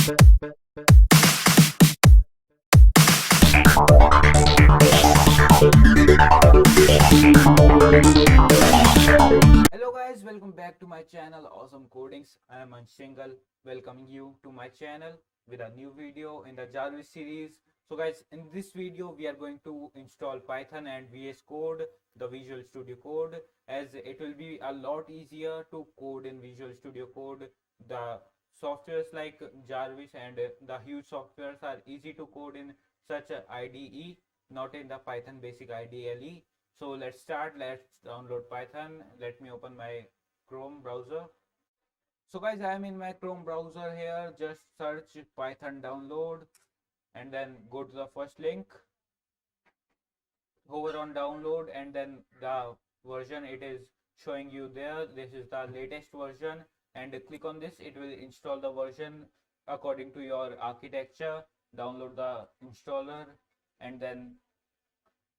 Hello guys, welcome back to my channel Awesome Codings. I am Anshingal, welcoming you to my channel with a new video in the Jarvis series. So guys, in this video we are going to install Python and VS Code, the Visual Studio Code, as it will be a lot easier to code in Visual Studio Code. The softwares like Jarvis and the huge softwares are easy to code in such a IDE, not in the Python basic IDLE. So let's start. Let's download Python. Let me open my Chrome browser. So guys, I am in my Chrome browser here. Just search Python download and then go to the first link. Hover on download and then the version it is showing you there. This is the latest version, and click on this. It will install the version according to your architecture. Download the installer and then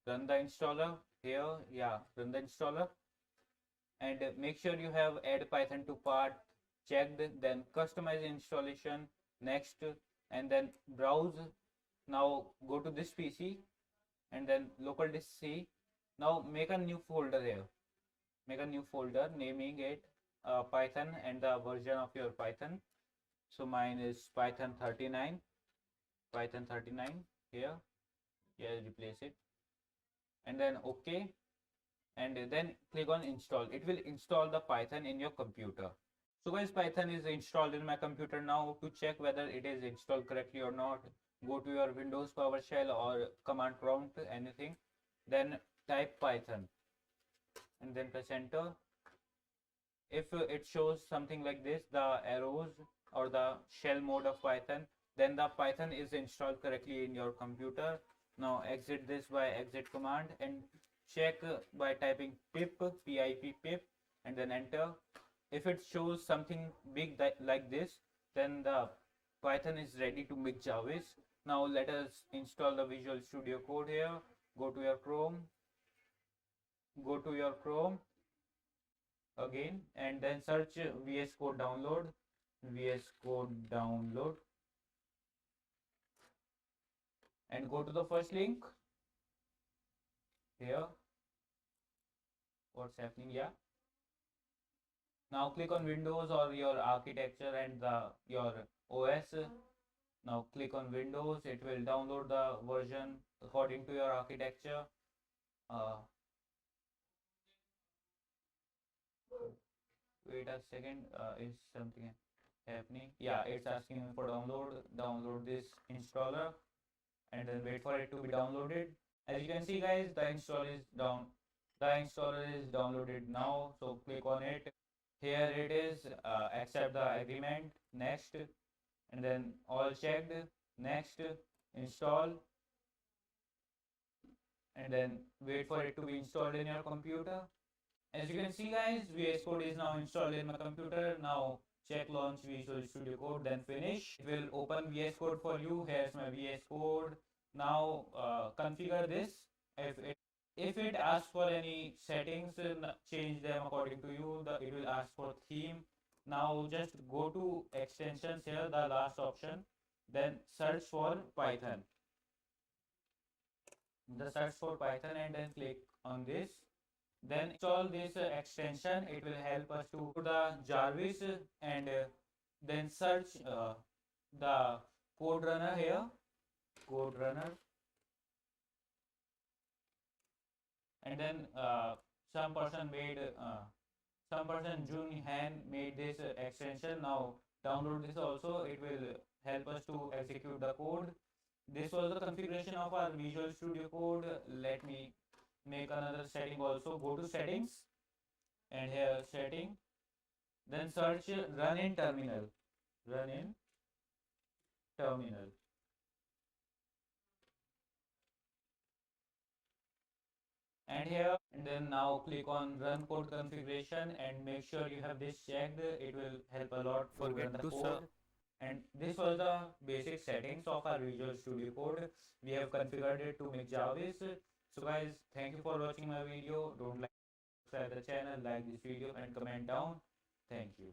run the installer here. Yeah, run the installer and make sure you have add python to part checked, then customize installation next, and then browse. Now go to this PC and then local disk C. Now make a new folder here. Make a new folder naming it Python and the version of your Python. So mine is Python 39. Python 39 here. Yeah, replace it and then OK, and then click on install. It will install the Python in your computer. So guys, Python is installed in my computer. Now to check whether it is installed correctly or not, go to your Windows PowerShell or command prompt, anything, then type Python and then press enter. If it shows something like this, the arrows or the shell mode of Python, then the Python is installed correctly in your computer. Now exit this by exit command and check by typing pip pip and then enter. If it shows something big like this, then the Python is ready to make Jarvis. Now let us install the Visual Studio Code here. Go to your Chrome. Go to your Chrome again and then search VS Code download. VS Code download and go to the first link here. What's happening? Yeah. Now click on Windows or your architecture and your OS. Now click on Windows. It will download the version according to your architecture. Wait a second. Is something happening? Yeah, it's asking for download. Download this installer and then wait for it to be downloaded. As you can see guys, the installer is down. The installer is downloaded now. So click on it. Here it is. Accept the agreement. Next, and then all checked. Next, install, and then wait for it to be installed in your computer. As you can see guys, VS Code is now installed in my computer. Now check launch Visual Studio Code, then finish. It will open VS Code for you. Here's my VS Code. Now configure this. If it asks for any settings, change them according to you. It will ask for theme. Now just go to extensions here, the last option, then search for Python. The search for Python and then click on this. Then install this extension. It will help us to the Jarvis and then search the code runner here. Code runner. And then some person Jun Han made this extension. Now download this also. It will help us to execute the code. This was the configuration of our Visual Studio Code. Let me make another setting also. Go to settings and here setting, then search run in terminal. Run in terminal. And here, and then now click on run code configuration and make sure you have this checked. It will help a lot to run the code. And this was the basic settings of our Visual Studio Code. We have configured it to make Jarvis. So guys, thank you for watching my video. Don't like, subscribe the channel, like this video and comment down. Thank you.